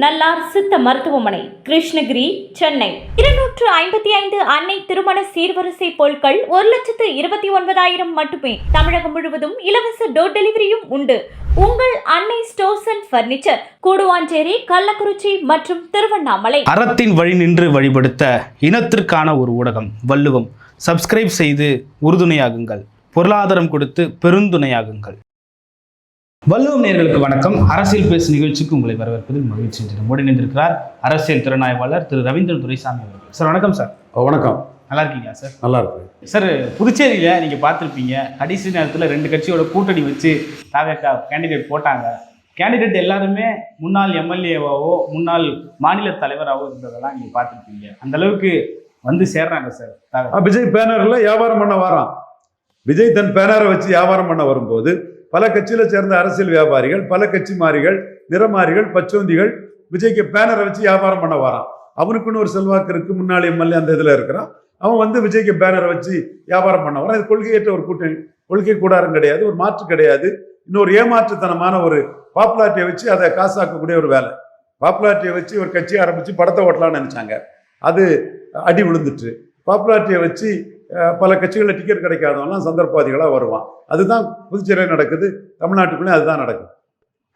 நல்லார் சித்த மருத்துவமனை, கிருஷ்ணகிரி, சென்னை. 255 அன்னை திருமண சீர்வரிசை பொருட்கள் 1,29,000 மட்டுமே. தமிழகம் முழுவதும் இலவச டோர் டெலிவரியும் உண்டு. உங்கள் Annai stores and furniture, Guduvanchery, Kallakurichi மற்றும் திருவண்ணாமலை. அறத்தின் வழி நின்று வழிபடுத்த இனத்திற்கான ஒரு ஊடகம் வள்ளுவம். சப்ஸ்கிரைப் செய்து உறுதுணையாகுங்கள். பொருளாதாரம் கொடுத்து பெருந்துணையாகுங்கள். வள்ளுவம் நேயர்களுக்கு வணக்கம். அரசியல் பேசு நிகழ்ச்சிக்கு உங்களை வரவேற்பதில் மகிழ்ச்சி. நம்மோடு இணைந்திருக்கிறார் அரசியல் திறனாய்வாளர் திரு ரவீந்திரன் துரைசாமி அவர்கள். சார் வணக்கம். சார் வணக்கம். நல்லா இருக்கீங்களா சார்? நல்லா இருக்கு சார். புதுச்சேரியில் நீங்கள் பார்த்துருப்பீங்க, கடைசி நேரத்தில் 2 கட்சியோட கூட்டணி வச்சு கேண்டிடேட் போட்டாங்க. கேண்டிடேட் எல்லாருமே முன்னாள் எம்எல்ஏவாவோ முன்னாள் மாநில தலைவராகவோ இருந்ததெல்லாம் நீங்கள் பார்த்துருப்பீங்க. அந்த அளவுக்கு வந்து சேர்றாங்க சார். விஜய் பேனரில் வியாபாரம் பண்ண வரான். விஜய் தன் பேனரை வச்சு வியாபாரம் பண்ண வரும்போது பல கட்சியில் சேர்ந்த அரசியல் வியாபாரிகள், பல கட்சி மாறிகள், நிறமாறிகள், பச்சோந்திகள் விஜய்க்கு பேனரை வச்சு வியாபாரம் பண்ண வரான். அவனுக்குன்னு ஒரு செல்வாக்கு இருக்கு. முன்னாள் எம்எல்ஏ அந்த இதில் இருக்கிறான். அவன் வந்து விஜய்க்கு பேனரை வச்சு வியாபாரம் பண்ண வரான். இது கொள்கையற்ற ஒரு கூட்டணி, கொள்கை கூடாரம் கிடையாது, ஒரு மாற்று கிடையாது. இன்னொரு ஏமாற்றுத்தனமான ஒரு பாப்புலாரிட்டியை வச்சு அதை காசாக்கக்கூடிய ஒரு வேலை. பாப்புலாரிட்டியை வச்சு ஒரு கட்சியை ஆரம்பித்து படத்தை ஓட்டலாம்னு நினச்சாங்க. அது அடி விழுந்துட்டு. பாப்புலாரிட்டியை வச்சு பல கட்சிகளில் டிக்கெட் கிடைக்காதவங்களாம் சந்தர்ப்பவாதிகளாக வருவான். அதுதான் புதுச்சேரியில் நடக்குது. தமிழ்நாட்டுக்குள்ளேயும் அதுதான் நடக்குது.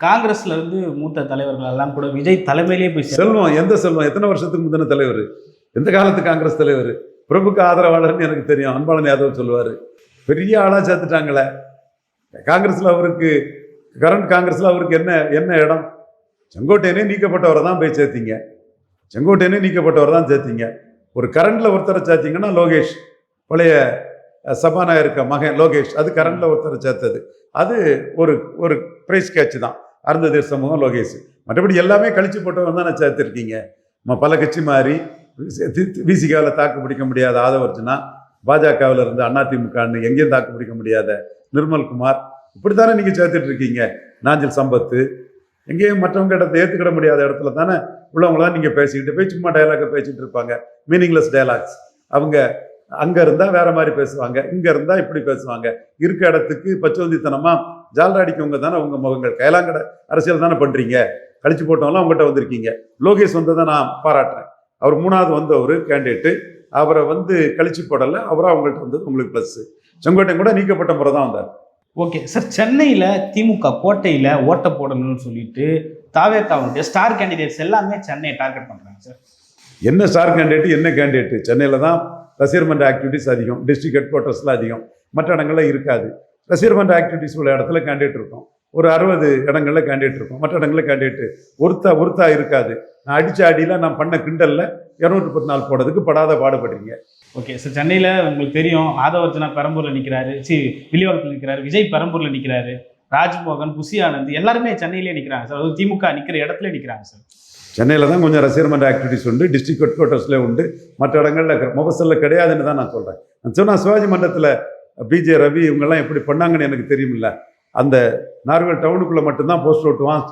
காங்கிரஸ்ல இருந்து மூத்த தலைவர்கள் எல்லாம் கூட விஜய் தலைமையிலேயே போய் செல்வம். எந்த செல்வம்? எத்தனை வருஷத்துக்கு முந்தின தலைவர்? எந்த காலத்து காங்கிரஸ் தலைவர்? பிரபுக்கு ஆதரவாளர்னு எனக்கு தெரியும். அன்பாளன் யாதவ் சொல்லுவார். பெரிய ஆளாக சேர்த்துட்டாங்களே காங்கிரஸில். அவருக்கு கரண்ட் காங்கிரஸில் அவருக்கு என்ன இடம்? செங்கோட்டையனே நீக்கப்பட்டவரை தான் போய் சேர்த்தீங்க. செங்கோட்டையனே நீக்கப்பட்டவரை தான் சேர்த்தீங்க. ஒரு கரண்டில் ஒருத்தரை சேர்த்தீங்கன்னா லோகேஷ், பழைய சபாநாயகருக்கு மகன் லோகேஷ், அது கரண்டில் ஒருத்தரை சேர்த்தது. அது ஒரு பிரைஸ் கேட்ச் தான். அருந்ததி சமூகம் லோகேஷ். மற்றபடி எல்லாமே கழிச்சு போட்டவங்க தான் நான் சேர்த்துருக்கீங்க. பல கட்சி மாறி விசிகாவில் தாக்கு பிடிக்க முடியாத ஆதவர்ஜுனா, பாஜகவில் இருந்து அதிமுகன்னு எங்கேயும் தாக்கு பிடிக்க முடியாத நிர்மல்குமார், இப்படி தானே நீங்கள் சேர்த்துட்டு இருக்கீங்க. நாஞ்சில் சம்பத்து, எங்கேயும் மற்றவங்க இடத்த ஏற்றுக்கிட முடியாத இடத்துல தானே உள்ளவங்களாம் நீங்கள் பேசிக்கிட்டு போய் சும்மா டைலாக பேசிகிட்டு இருப்பாங்க. Meaningless dialogues. அவங்க அங்கே இருந்தால் வேற மாதிரி பேசுவாங்க, இங்கே இருந்தால் இப்படி பேசுவாங்க. இருக்க இடத்துக்கு பச்சோந்தித்தனமாக ஜால்ராடிக்கவங்க தானே உங்கள் முகங்கள். கைலாங்கடை அரசியல் தானே பண்ணுறீங்க. கழிச்சு போட்டவங்களாம் அவங்ககிட்ட வந்திருக்கீங்க. லோகேஷ் வந்ததை நான் பாராட்டுறேன். அவர் 3வது வந்த ஒரு கேண்டிடேட்டு. அவரை வந்து கழிச்சு போடலை. அவராக அவங்கள்ட்ட வந்தது உங்களுக்கு ப்ளஸ்ஸு. செங்கோட்டையன் கூட நீக்கப்பட்ட முறை தான் வந்தார். Okay sir. சென்னையில் திமுக கோட்டையில் ஓட்ட போடணும்னு சொல்லிட்டு தாவேக்காவுடைய ஸ்டார் கேண்டிடேட்ஸ் எல்லாமே சென்னையை டார்கெட் பண்ணுறாங்க சார். என்ன ஸ்டார் கேண்டிடேட்டு, என்ன கேண்டிடேட்டு? சென்னையில் தான் ரசிகர் மன்ற ஆக்டிவிட்டிஸ் அதிகம். டிஸ்ட்ரிக்ட் ஹெட் குவார்ட்டர்ஸில் அதிகம். மற்ற இடங்களில் இருக்காது. ரசிகர் மன்ற ஆக்டிவிட்டிஸ் உள்ள இடத்துல கேண்டிடேட் இருக்கும். ஒரு 60 இடங்களில் கேண்டிடேட் இருக்கும். மற்ற இடங்களில் கேண்டிடேட்டு ஒருத்தா இருக்காது. நான் அடித்த அடியில் நான் பண்ண கிண்டலில் 214 போடுறதுக்கு படாத பாடுபடுறீங்க. Okay sir. சென்னையில் உங்களுக்கு தெரியும், ஆதவர்ஜுனா பெரம்பூரில் நிற்கிறாரு, வில்லிவாக்கத்தில் நிற்கிறாரு, விஜய் பெரம்பூரில் நிற்கிறாரு, ராஜ்மோகன், புசி ஆனந்த் எல்லாருமே சென்னையிலே நிற்கிறாங்க சார். அது திமுக நிற்கிற இடத்துல நிற்கிறாங்க சார். சென்னையில் தான் கொஞ்சம் ரசிகர் மன்ற ஆக்டிவிட்டிஸ் உண்டு. டிஸ்ட்ரிக்ட் ஹெட் குவார்ட்டர்ஸ்லேயே உண்டு. மற்ற இடங்களில் முகசலில் கிடையாதுன்னு தான் நான் சொல்கிறேன். நான் சொன்னால் சிவாஜி மன்றத்தில் பிஜே ரவி இவங்கெல்லாம் எப்படி பண்ணாங்கன்னு எனக்கு தெரியுமில்ல. அந்த நார்வேல் டவுனுக்குள்ளே மட்டும்தான் போஸ்டர் ஓட்டுவான்,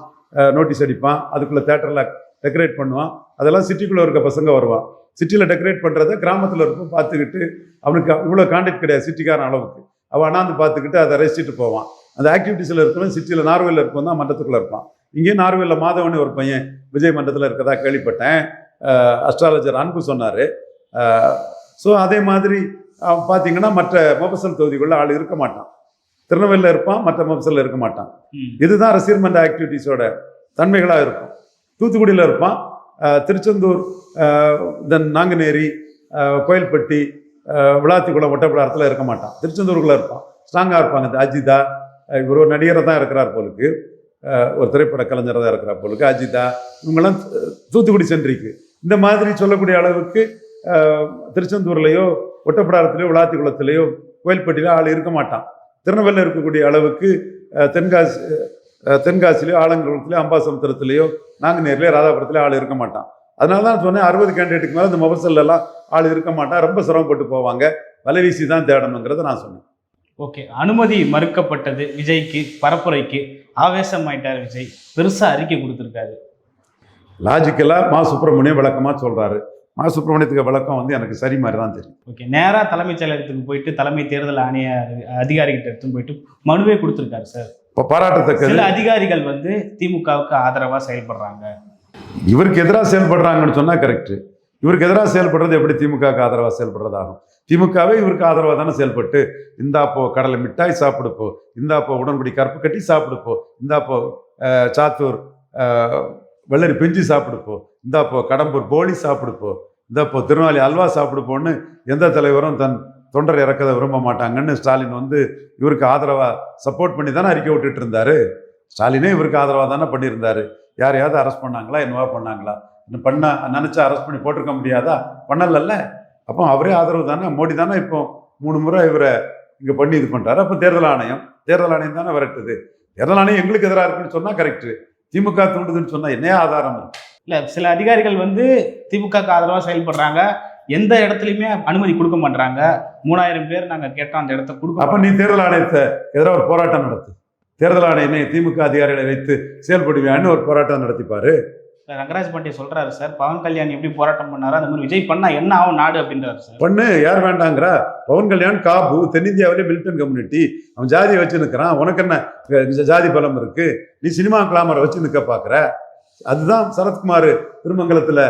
நோட்டீஸ் அடிப்பான், அதுக்குள்ளே தேட்டரில் டெக்கரேட் பண்ணுவான். அதெல்லாம் சிட்டிக்குள்ளே இருக்க பசங்க வருவான். சிட்டியில் டெக்கரேட் பண்ணுறத கிராமத்தில் இருக்கும் பார்த்துக்கிட்டு, அவனுக்கு இவ்வளோ கான்டாக்ட் கிடையாது சிட்டிக்காரன் அளவுக்கு. அவன் அண்ணாந்து பார்த்துக்கிட்டு அதை ரசிச்சுட்டு போவான். அந்த ஆக்டிவிட்டீஸில் இருக்கிறவன் சிட்டியில் நார்வேலில் இருக்கும் தான் மன்றத்துக்குள்ளே இருப்பான். இங்கேயும் நார்வேலில் மாதவனே ஒரு பையன் விஜய் மன்றத்தில் இருக்கதா கேள்விப்பட்டேன். அஸ்ட்ராலஜர் அன்பு சொன்னார். ஸோ அதே மாதிரி பார்த்தீங்கன்னா மற்ற மொபசல் தொகுதிகளில் ஆள் இருக்க மாட்டான். திருநெல்வேலியில் இருப்பான், மற்ற மொபசலில் இருக்க மாட்டான். இதுதான் ரசிகர் மன்ற ஆக்டிவிட்டீஸோட தன்மைகளாக இருக்கும். தூத்துக்குடியில் இருப்பான், திருச்செந்தூர், தென் நாங்குநேரி, கோயில்பட்டி, விளாத்திக்குளம், ஒட்டப்பிடாரத்தில் இருக்க மாட்டான். திருச்செந்தூருக்குள்ளே இருப்பான். ஸ்ட்ராங்காக இருப்பாங்க. இந்த அஜிதா, இவர் ஒரு நடிகரை தான் இருக்கிறார் போலுக்கு, ஒரு திரைப்பட கலைஞராக தான் இருக்கிறார் போலுக்கு. அஜிதா இவங்கெல்லாம் தூத்துக்குடி சென்றிருக்கு. இந்த மாதிரி சொல்லக்கூடிய அளவுக்கு திருச்செந்தூர்லேயோ ஒட்டப்பிடாரத்திலையோ விளாத்திக்குளத்திலேயோ கோயில்பட்டியிலோ ஆள் இருக்க மாட்டான். திருநெல்வேலியில் இருக்கக்கூடிய அளவுக்கு தென்காசிலையோ ஆலங்குளத்திலையோ அம்பாசமுத்திரத்திலையோ நாங்குநேரிலையோ ராதாபுரத்திலையோ ஆள் இருக்க மாட்டான். அதனால தான் சொன்னேன், 60 கேண்டிடேட்டுக்கு மேலே இந்த மொபசல்லாம் ஆள் இருக்க மாட்டான். ரொம்ப சிரமப்பட்டு போவாங்க. வலைவீசி தான் தேடணுங்கிறத நான் சொன்னேன். ஓகே. அனுமதி மறுக்கப்பட்டது விஜய்க்கு, பரப்புரைக்கு ஆவேசமாயிட்டார் விஜய். பெருசாக அறிக்கை கொடுத்துருக்காரு. லாஜிக்கலாக மா சுப்பிரமணியம் விளக்கமாக சொல்கிறாரு. மா சுப்பிரமணியத்துக்கு விளக்கம் வந்து எனக்கு சரி மாதிரி தான் தெரியும். ஓகே. நேராக தலைமைச் செயலகத்துக்கு போயிட்டு தலைமை தேர்தல் ஆணைய அதிகாரிகிட்ட எடுத்துன்னு போயிட்டு மனுவே கொடுத்துருக்காரு சார். இப்போ பாராட்டத்தக்க சில அதிகாரிகள் வந்து திமுகவுக்கு ஆதரவாக செயல்படுறாங்க. இவருக்கு எதிராக செயல்படுறாங்கன்னு சொன்னால் கரெக்டு. இவருக்கு எதிராக செயல்படுறது எப்படி திமுகவுக்கு ஆதரவாக செயல்படுறதாகும்? திமுகவே இவருக்கு ஆதரவாக தானே செயல்பட்டு, இந்தாப்போ கடலை மிட்டாய் சாப்பிடுப்போ, இந்தாப்போ உடன்படி கருப்பு கட்டி சாப்பிடுப்போ, இந்தாப்போ சாத்தூர் வெள்ளரி பிஞ்சு சாப்பிடுப்போ, இந்தாப்போ கடம்பூர் போலி சாப்பிடுப்போ, இந்தாப்போ திருநாளி அல்வா சாப்பிடுப்போன்னு எந்த தலைவரும் தன் தொண்டர் இறக்கதை விரும்ப மாட்டாங்கன்னு ஸ்டாலின் வந்து இவருக்கு ஆதரவாக சப்போர்ட் பண்ணி தானே அறிக்கை விட்டுட்டு இருந்தாரு. ஸ்டாலினே இவருக்கு ஆதரவாக தானே பண்ணியிருந்தாரு. யாரையாவது அரெஸ்ட் பண்ணாங்களா, என்னவா பண்ணாங்களா? பண்ண நினச்சா அரெஸ்ட் பண்ணி போட்டிருக்க முடியாதா? பண்ணலல்ல. அப்போ அவரே ஆதரவு தானே. மோடி தானே இப்போ 3 முறை இவரை இங்கே பண்ணி இது பண்ணுறாரு. அப்போ தேர்தல் ஆணையம் தானே விரட்டுது. தேர்தல் ஆணையம் எங்களுக்கு எதிராக இருக்குன்னு சொன்னால் கரெக்டு. திமுக தூண்டுதுன்னு சொன்னால் என்னையா ஆதாரம் இருக்கு? இல்லை, சில அதிகாரிகள் வந்து திமுகக்கு ஆதரவாக செயல்படுறாங்க, எந்த இடத்துலையுமே அனுமதி கொடுக்க மாட்டாங்க. 3000 பேர் நாங்கள் கேட்டோம், அந்த இடத்த கொடுக்க. அப்போ நீ தேர்தல் ஆணையத்தை எதிராக ஒரு போராட்டம் நடத்து. தேர்தல் ஆணையமே திமுக அதிகாரிகளை வைத்து செயல்படுவியான்னு ஒரு போராட்டம் நடத்திப்பாரு. ரங்கராஜ் பாண்டிய சொல்றாரு சார், பவன் கல்யாண் எப்படி போராட்டம் பண்ணாரோ அந்த மாதிரி விஜய் பண்ணா என்ன ஆகும் நாடு அப்படின்றாரு சார். பண்ணு, யார் வேண்டாங்கிறா? பவன் கல்யாண் காபு, தென்னிந்தியாவிலே மிலிட்டன் கம்யூனிட்டி, அவன் ஜாதியை வச்சு நிற்கிறான். உனக்கு என்ன ஜாதி பலம் இருக்கு? நீ சினிமா கிளாமரை வச்சு நிற்க பார்க்குற. அதுதான் சரத்குமார் திருமங்கலத்தில்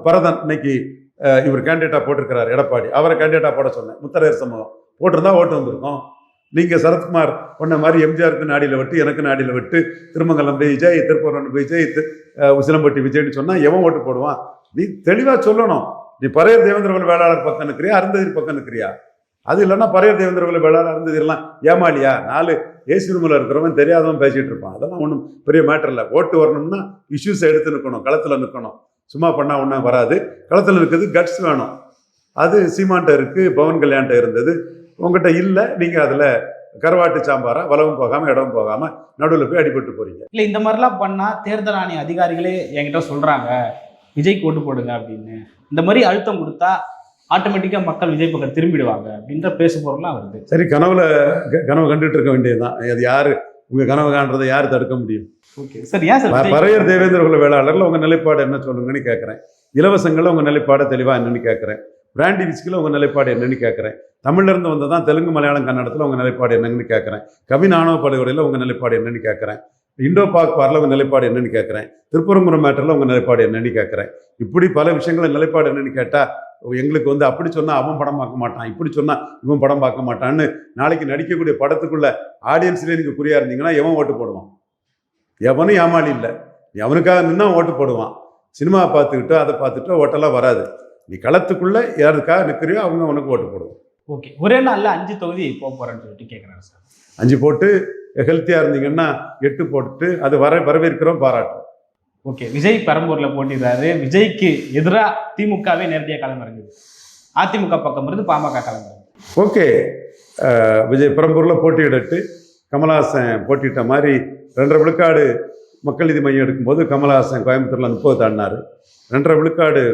பரதன் இன்னைக்கு இவர் கேண்டிடேட்டாக போட்டிருக்கிறார். எடப்பாடி அவரை கேண்டிடேட்டாக போட சொன்னேன். முத்தரையர் சமூகம் போட்டிருந்தா ஓட்டு வந்திருக்கும். நீங்கள் சரத்குமார் பண்ண மாதிரி எம்ஜிஆருக்கு நாடியில் விட்டு, எனக்கு நாடியில் விட்டு, திருமங்கலம் விஜய், திருப்பூர் விஜய், உசிலம்பட்டி விஜய்னு சொன்னால் எவன் ஓட்டு போடுவான்? நீ தெளிவாக சொல்லணும். நீ பரையர் தேவேந்திரகுல வேளாளர் பக்கம் இருக்கிறியா, அருந்ததிர் பக்கம் இருக்கிறியா? அது இல்லைன்னா பரையர் தேவேந்திரகுல வேளாளர் அருந்ததிரெல்லாம் ஏமாளியா? 4 ஏசி ரூமில் இருக்கிறவன் தெரியாதவன் பேசிகிட்டு இருப்பான். அதெல்லாம் ஒன்றும் பெரிய மேட்டர் இல்லை. ஓட்டு வரணும்னா இஷ்யூஸை எடுத்து நிற்கணும், களத்தில் நிற்கணும். சும்மா பண்ணால் ஒன்றும் வராது. களத்தில் இருக்கிறது கட்ஸ் வேணும். அது சீமான்ட்ட இருக்குது, பவன் கல்யாண்ட்ட இருந்தது, உங்கள்கிட்ட இல்லை. நீங்கள் அதில் கருவாட்டு சாம்பாரா வலவும் போகாமல் இடமும் போகாமல் நடுவில் போய் அடிபட்டு போகிறீங்க. இல்லை, இந்த மாதிரிலாம் பண்ணால் தேர்தல் ஆணைய அதிகாரிகளே என்கிட்ட சொல்கிறாங்க விஜய்க்கு ஓட்டு போடுங்க அப்படின்னு. இந்த மாதிரி அழுத்தம் கொடுத்தா ஆட்டோமேட்டிக்காக மக்கள் விஜய் பக்கம் திரும்பிடுவாங்க அப்படின்ற பேசு பொருள்லாம் வருது. சரி, கனவு கண்டுட்டு இருக்க வேண்டியதுதான். அது யார் உங்கள் கனவு காண்றதை யார் தடுக்க முடியும்? ஓகே சார், ஏன் சார் பரையர் தேவேந்திரகுல வேளாளரில் உங்கள் நிலைப்பாடு என்ன சொல்லுங்கன்னு கேட்குறேன். இலவசங்களில் உங்கள் நிலைப்பாடு தெளிவாக என்னன்னு கேட்குறேன். பிராண்டி விஸ்கில் உங்கள் நிலைப்பாடு என்னன்னு கேட்குறேன். தமிழ்லேருந்து வந்து தான் தெலுங்கு மலையாளம் கன்னடத்தில் உங்கள் நிலைப்பாடு என்னன்னு கேட்குறேன். கவின் ஆணவ படுகொலையில் உங்கள் நிலைப்பாடு என்னன்னு கேட்குறேன். இண்டோ பாக் வாரில் உங்கள் நிலைப்பாடு என்னன்னு கேட்குறேன். திருப்பரங்குன்றம் மேட்டரில் உங்கள் நிலைப்பாடு என்னன்னு கேட்குறேன். இப்படி பல விஷயங்களில் நிலைப்பாடு என்னன்னு கேட்டால் எங்களுக்கு வந்து அப்படி சொன்னால் அவன் படம் பார்க்க மாட்டான், இப்படி சொன்னால் இவன் படம் பார்க்க மாட்டான்னு நாளைக்கு நடிக்கக்கூடிய படத்துக்குள்ள ஆடியன்ஸ்லேயே நீங்கள் குறியாக இருந்தீங்கன்னா எவன் ஓட்டு போடுவான்? எவனும் ஏமாளி இல்லை. நீ அவனுக்காக நின்னா ஓட்டு போடுவான். சினிமாவை பார்த்துக்கிட்டோ அதை பார்த்துட்டோ ஓட்டெல்லாம் வராது. நீ களத்துக்குள்ளே யாருக்காக நிற்கிறியோ அவங்க உனக்கு ஓட்டு போடுவோம். ஓகே, ஒரே நாளில் 5 தொகுதி போக போகிறேன்னு சொல்லிட்டு கேட்குறாரு சார். 5 போட்டு ஹெல்த்தியாக இருந்தீங்கன்னா 8 போட்டுட்டு அது வரவேற்கிறோம், பாராட்டுறோம். ஓகே, விஜய் பெரம்பூரில் போட்டிடுறாரு. விஜய்க்கு எதிராக திமுகவே நேரடியாக களமிறங்குது. அதிமுக பக்கம் இருந்து பாமக களமிறங்குது. ஓகே, விஜய் பெரம்பூரில் போட்டியிடட்டு. கமலஹாசன் போட்டியிட்ட மாதிரி 2.5 விழுக்காடு மக்கள் நீதி மையம் எடுக்கும்போது கமலஹாசன் கோயம்புத்தூரில் 30 தாண்டினார். 2.5 விழுக்காடு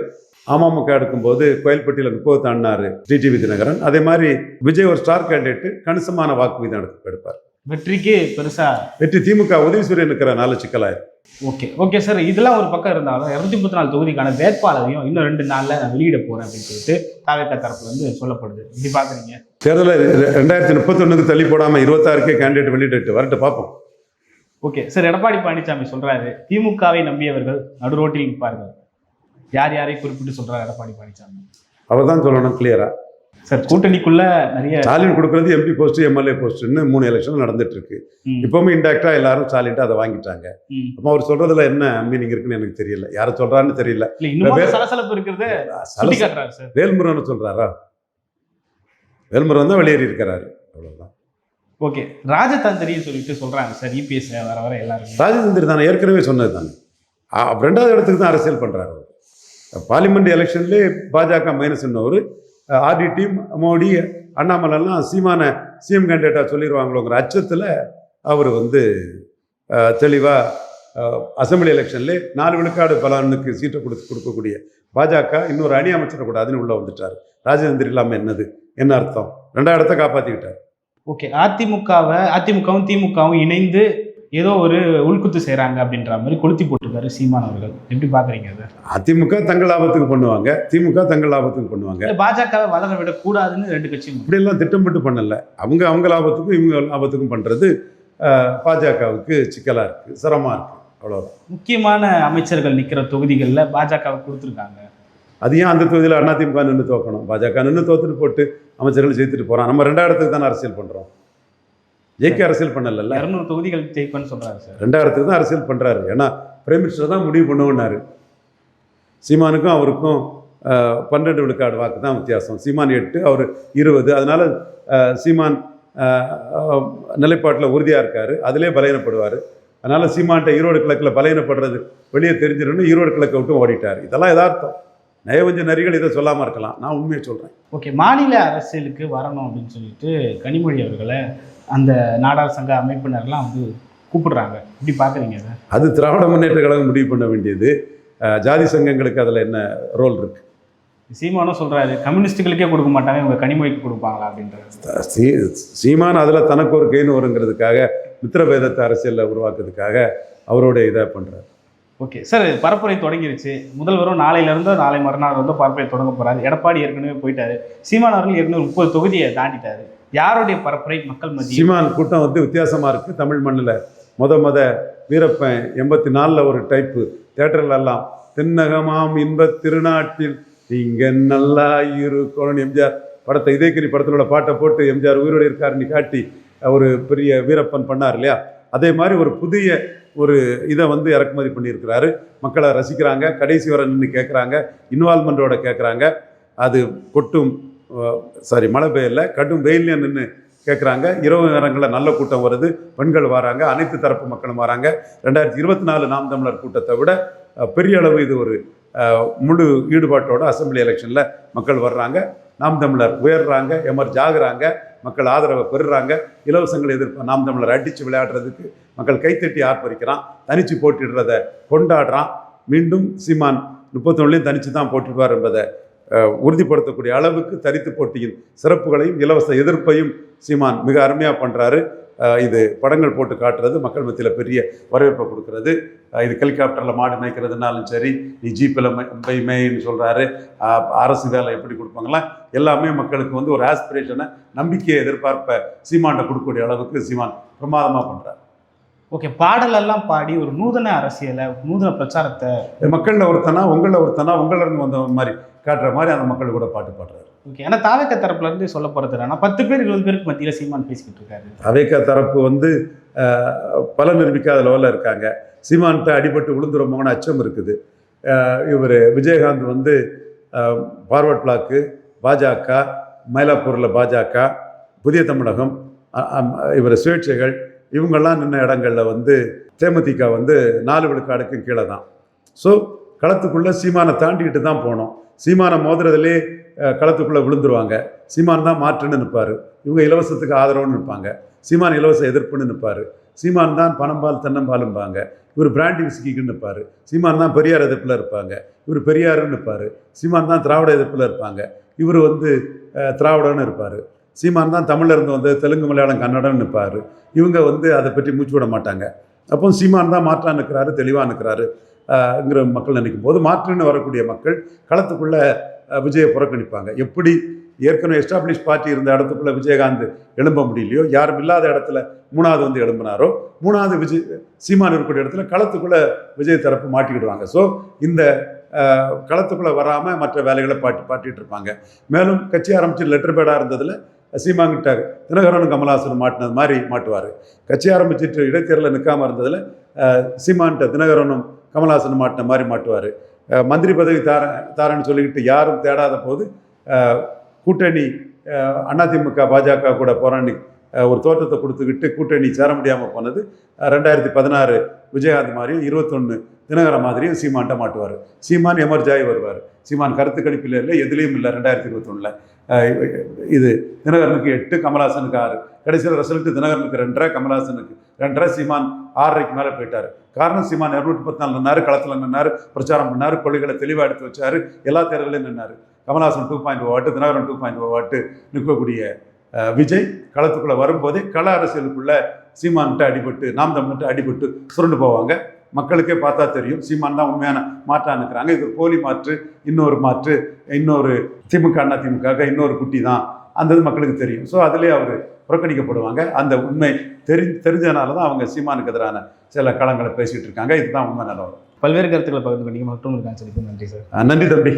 அமமுக எடுக்கும்போது கோயில்பட்டியில் 30 தாண்டினார் டிடிவி தினகரன். அதே மாதிரி விஜய் ஒரு ஸ்டார் கேண்டிடேட்டு கணிசமான வாக்கு வீதம் எடுப்பார். வெற்றிக்கு வெற்றி திமுக உதயசூரியன் இருக்கிற 4 சிக்கலாயிரும். ஓகே சார், இதெல்லாம் ஒரு பக்கம் இருந்தாலும் 234 தொகுதிக்கான வேட்பாளரையும் இன்னும் 2 நாளில் நான் வெளியிட போகிறேன் அப்படின்னு சொல்லிட்டு தாவேகா தரப்புல இருந்து சொல்லப்படுது. இப்படி பார்க்குறீங்க? தேர்தலில் 2031 தள்ளி போடாமல் 26க்கே கேண்டிடேட் வெளியிட்டு வரட்டு பார்ப்போம். ஓகே சார், எடப்பாடி பழனிசாமி சொல்றாரு திமுகவை நம்பியவர்கள் நடு ரோட்டில் நிற்பார்கள். யார் யாரை குறிப்பிட்டு சொல்றாரு எடப்பாடி பழனிசாமி? அவர் தான் சொல்லணும் கிளியரா. சார், கூட்டணிக்குள்ள நிறைய ஸ்டாலின் கொடுக்கறது எம்பி போஸ்ட், எம்எல்ஏ போஸ்ட்னு 3 எலெக்ஷன் நடந்துட்டு இருக்கு. இப்பவுமே இன்டெரக்டா எல்லாரும் ஸ்டாலின்ட்டு அதை வாங்கிட்டாங்க. அப்போ அவர் சொல்றதுல என்ன மீனிங் இருக்குன்னு எனக்கு தெரியல. யாரை சொல்றான்னு தெரியல. சலசலப்பு இருக்கிறது. வேல்முருகன் சொல்றாரா? வேல்முருகன் தான் வெளியேறி இருக்கிறாரு, அவ்வளவுதான். ஓகே, ராஜதந்திரின்னு சொல்லிட்டு சொல்றாங்க சார். இபிஎஸ் வர எல்லாரும் ராஜதந்திரி தானே, ஏற்கனவே சொன்னது தானே. 2வது இடத்துக்கு தான் அரசியல் பண்றாரு. பார்லிமெண்ட் எலெக்ஷன்லேயே பாஜக மைனஸ் ஒரு ஆர்டி டீம், மோடி, அண்ணாமலைலாம் சீமான சிஎம் கேண்டிடேட்டாக சொல்லிடுவாங்களோங்கிற அச்சத்தில் அவர் வந்து தெளிவாக அசம்பிளி எலெக்ஷன்லேயே 4 விழுக்காடு பலனுக்கு சீட்டை கொடுக்கக்கூடிய பாஜக இன்னொரு அணி அமைச்சிடக்கூடாதுன்னு உள்ளே வந்துட்டார். ராஜதந்திரி இல்லாமல் என்ன அர்த்தம்? 2வது இடத்தை காப்பாற்றிக்கிட்டார். ஓகே, அதிமுகவும் திமுகவும் இணைந்து ஏதோ ஒரு உள்குத்து செய்கிறாங்க அப்படின்ற மாதிரி கொளுத்தி போட்டிருக்காரு சீமான் அவர்கள். எப்படி பார்க்குறீங்க அதை? அதிமுக தங்கள் லாபத்துக்கு பண்ணுவாங்க, திமுக தங்கள் லாபத்துக்கு பண்ணுவாங்க. பாஜகவை வளர விடக்கூடாதுன்னு 2 கட்சியும் இப்படியெல்லாம் திட்டமிட்டு பண்ணலை. அவங்க லாபத்துக்கும் இவங்க லாபத்துக்கும் பண்ணுறது பாஜகவுக்கு சிக்கலாக இருக்குது, சிரமமாக இருக்குது, அவ்வளோதான். முக்கியமான அமைச்சர்கள் நிற்கிற தொகுதிகளில் பாஜகவை கொடுத்துருக்காங்க. அது ஏன் அந்த தொகுதியில் அதிமுக நின்று தோக்கணும்? பாஜக நின்று தோத்துட்டு போட்டு அமைச்சர்கள் ஜெயித்துட்டு போகிறான். நம்ம 2 இடத்துக்கு தானே அரசியல் பண்ணுறோம், ஜெயிக்க அரசியல் பண்ணல. 200 தொகுதிகள் ஜெயிப்பேன்னு சொல்கிறாரு சார். 2 இடத்துக்கு தான் அரசியல் பண்ணுறாரு. ஏன்னா பிரைம் மினிஸ்டர் தான் முடிவு பண்ணுவோன்னாரு. சீமானுக்கும் அவருக்கும் 12 விழுக்காடு வாக்கு தான் வித்தியாசம். சீமான் 8, அவர் 20. அதனால் சீமான் நிலைப்பாட்டில் உறுதியாக இருக்கார், அதிலே பலகீனப்படுவார். அதனால் சீமான்ட்ட ஈரோடு கிழக்கில் பலகீனப்படுறது வெளியே தெரிஞ்சிடணும், ஈரோடு கிழக்கை விட்டு ஓடிட்டார். இதெல்லாம் யதார்த்தம். நயவஞ்ச நரிகள் இதை சொல்லாமல் இருக்கலாம், நான் உண்மையை சொல்கிறேன். ஓகே, மாநில அரசியலுக்கு வரணும் அப்படின்னு சொல்லிட்டு கனிமொழி அவர்களை அந்த நாடார் சங்க அமைப்பினர்லாம் வந்து கூப்பிடுறாங்க. இப்படி பார்க்குறீங்க அதை? அது திராவிட முன்னேற்ற கழகம் முடிவு பண்ண வேண்டியது. ஜாதி சங்கங்களுக்கு அதில் என்ன ரோல் இருக்குது? சீமானும் சொல்கிறாரு, கம்யூனிஸ்ட்டுகளுக்கே கொடுக்க மாட்டாங்க, இவங்க கனிமொழிக்கு கொடுப்பாங்களா அப்படின்றாரு. சீமான் அதில் தனக்கு ஒரு கெயின் வருங்கிறதுக்காக, மித்திரபேதத்தை அரசியலில் உருவாக்குறதுக்காக அவருடைய இதை பண்ணுறாரு. ஓகே சார், பரப்புரை தொடங்கிருச்சு. முதல்வரும் நாளை மறுநாள் வந்து பரப்புரை தொடங்க போகிறாரு. எடப்பாடி ஏற்கனவே போயிட்டாரு. சீமான் அவர்கள் ஏற்கனவே 30 தொகுதியை தாண்டிட்டாரு. யாருடைய பரப்புரை மக்கள் மத்தியில்? சீமான் கூட்டம் வந்து வித்தியாசமாக இருக்குது. தமிழ் மண்ணில் முத வீரப்பன் 84 ஒரு டைப்பு தேட்டர்லாம், தென்னகமாம் இன்பத் திருநாட்டில் இங்கே நல்லா இருக்கணும் எம்ஜிஆர் படத்தை, இதயக்கிரி படத்தில் உள்ள பாட்டை போட்டு எம்ஜிஆர் உயிரோடு இருக்காருன்னு காட்டி ஒரு பெரிய வீரப்பன் பண்ணார் இல்லையா? அதே மாதிரி ஒரு புதிய ஒரு இதை வந்து இறக்குமதி பண்ணியிருக்கிறாரு. மக்களை ரசிக்கிறாங்க, கடைசி வரை நின்று கேட்குறாங்க, இன்வால்மெண்ட்டோட கேட்குறாங்க. அது மழை பெய்யல, கடும் வெயிலையும் நின்று கேட்குறாங்க. இரவு நேரங்களில் நல்ல கூட்டம் வருது, பெண்கள் வராங்க, அனைத்து தரப்பு மக்களும் வராங்க. 2024 நாம் தமிழர் கூட்டத்தை விட பெரிய அளவு இது ஒரு முழு ஈடுபாட்டோட அசம்பிளி எலெக்ஷனில் மக்கள் வர்றாங்க. நாம் தமிழர் உயர்றாங்க, எமர்ஜ் ஆகுறாங்க, மக்கள் ஆதரவை பெறுறாங்க. இலவசங்களை எதிர்ப்பு நாம் தமிழர் அடித்து விளையாடுறதுக்கு மக்கள் கைத்தட்டி ஆர்ப்பரிக்கிறான். தனித்து போட்டிடுறதை கொண்டாடுறான். மீண்டும் சீமான் 31 தனித்து தான் போட்டிடுவார் என்பதை உறுதிப்படுத்தக்கூடிய அளவுக்கு தனித்து போட்டியின் சிறப்புகளையும் இலவச எதிர்ப்பையும் சீமான் மிக அருமையாக பண்ணுறாரு. இது படங்கள் போட்டு காட்டுறது, மக்கள் மத்தியில் பெரிய வரவேற்பை கொடுக்கறது. இது ஹெலிகாப்டரில் மாடு மேய்க்கிறதுனாலும் சரி, நீ ஜீப்பில் மேய்ன்னு சொல்கிறாரு, அரசு வேலை எப்படி கொடுப்பாங்களாம், எல்லாமே மக்களுக்கு வந்து ஒரு ஆஸ்பிரேஷனை, நம்பிக்கையை, எதிர்பார்ப்பை சீமான்கிட்ட கொடுக்கக்கூடிய அளவுக்கு சீமான் பிரமாதமாக பண்ணுறாரு. ஓகே, பாடலெல்லாம் பாடி ஒரு நூதன அரசியலை, நூதன பிரச்சாரத்தை மக்களில் ஒருத்தனா, உங்களிருந்து வந்த மாதிரி காட்டுற மாதிரி அந்த மக்கள் கூட பாட்டு பாடுறாரு. ஓகே, ஏன்னா தாவேக்கா தரப்புல இருந்து சொல்ல போகிறது என்னன்னா 10 பேர் 20 பேருக்கு மத்தியில் சீமான் பேசிக்கிட்டு இருக்காரு. தாவேக்கா தரப்பு வந்து பல நிரூபிக்காத லெவலில் இருக்காங்க. சீமான்கிட்ட அடிபட்டு விழுந்துருமோன்னு அச்சம் இருக்குது. இவர் விஜயகாந்த் வந்து ஃபார்வர்ட் பிளாக்கு, பாஜக, மயிலாப்பூரில் பாஜக, புதிய தமிழகம், இவர் சுயேட்சைகள், இவங்கெல்லாம் நின்ன இடங்களில் வந்து தேமுதிக வந்து 4 விழுக்காடுக்கும் கீழே தான். ஸோ களத்துக்குள்ளே சீமானை தாண்டிக்கிட்டு தான் போனோம். சீமானை மோதுறதுலே களத்துக்குள்ளே விழுந்துருவாங்க. சீமான் தான் மாற்றுன்னு நிற்பார், இவங்க இலவசத்துக்கு ஆதரவுன்னு நிற்பாங்க. சீமான் இலவச எதிர்ப்புன்னு நிற்பார். சீமான் தான் பனம்பால் தென்னம்பாலும்பாங்க, இவர் பிராண்டி விஸ்கிக்குன்னு நிற்பார். சீமான் தான் பெரியார் எதிர்ப்பில் இருப்பாங்க, இவர் பெரியாருன்னு நிற்பார். சீமான் தான் திராவிட எதிர்ப்பில் இருப்பாங்க, இவர் வந்து திராவிடன்னு இருப்பார். சீமான் தான் தமிழில் இருந்து வந்து தெலுங்கு, மலையாளம், கன்னடம்னு நிற்பார். இவங்க வந்து அதை பற்றி மூச்சு விட மாட்டாங்க. அப்போ சீமான் தான் மாற்றாக நிற்கிறாரு, தெளிவாக நிற்கிறாரு ங்கிற மக்கள் நினைக்கும் போது மாற்றுன்னு வரக்கூடிய மக்கள் களத்துக்குள்ளே விஜயை புறக்கணிப்பாங்க. எப்படி ஏற்கனவே எஸ்டாப்ளிஷ் பார்ட்டி இருந்த இடத்துக்குள்ளே விஜயகாந்த் எழும்ப முடியலையோ, யாரும் இல்லாத இடத்துல 3வது வந்து எழும்பினாரோ, 3வது சீமான் இருக்கக்கூடிய இடத்துல களத்துக்குள்ளே விஜய் தரப்பு மாட்டிக்கிடுவாங்க. ஸோ இந்த களத்துக்குள்ளே வராமல் மற்ற வேலைகளை பாட்டிகிட்டு இருப்பாங்க. மேலும் கட்சி ஆரம்பித்து லெட்டர் பேடாக இருந்ததில் சீமான்கிட்ட தினகரனும் கமல்ஹாசனும் மாட்டினது மாதிரி மாட்டுவார். கட்சி ஆரம்பிச்சுட்டு இடைத்தேர்தலில் நிற்காமல் இருந்ததில் சீமான்கிட்ட தினகரனும் கமல்ஹாசன் மாட்டின மாதிரி மாட்டுவார். மந்திரி பதவி தாரன்னு சொல்லிக்கிட்டு யாரும் தேடாத போது கூட்டணி அதிமுக பாஜக கூட போராடி ஒரு தோற்றத்தை கொடுத்துக்கிட்டு கூட்டணி சேர முடியாமல் போனது 2016 விஜயகாந்த் மாதிரியும் 21 தினகரன் மாதிரியும் சீமான்ட்ட மாட்டுவார். சீமான் எமர்ஜாகி வருவார். சீமான் கருத்து கணிப்பில் இல்லை, எதுலேயும் இல்லை. 2021 இது தினகரனுக்கு 8, கமல்ஹாசனுக்கு 6. கடைசியில் ரிசல்ட்டு தினகரனுக்கு 2.5, கமல்ஹாசனுக்கு 2.5. சீமான் 6.5க்கு மேலே போயிட்டார். காரணம் சீமான் 214 நின்னார், களத்தில் நின்னார், பிரச்சாரம் பண்ணார், கொள்கைகளை தெளிவாக எடுத்து வச்சார், எல்லா தேர்தலையும் நின்னார். கமல்ஹாசன் 2.0 வாட்டு, தினகரன் 2.0 வாட்டு நிற்கக்கூடிய விஜய் களத்துக்குள்ளே வரும்போதே கள அரசியலுக்குள்ளே சீமான்கிட்ட அடிபட்டு, நாம் தமிழ்கிட்ட அடிபட்டு சுருண்டு போவாங்க. மக்களுக்கே பார்த்தா தெரியும் சீமான் தான் உண்மையான மாற்றாக நிற்கிறாங்க. இது போலி மாற்று, இன்னொரு திமுக அதிமுக இன்னொரு குட்டி தான், அந்த இது மக்களுக்கு தெரியும். ஸோ அதிலே அவர் புறக்கணிக்கப்படுவாங்க. அந்த உண்மை தெரிஞ்சதுனால தான் அவங்க சீமானுக்கு எதிரான சில களங்களை பேசிகிட்டு இருக்காங்க. இதுதான் உண்மை நிலவரம். பல்வேறு கருத்துக்களை பகிர்ந்து கொண்டீங்க. மற்றும் நன்றி சார். நன்றி தம்பி.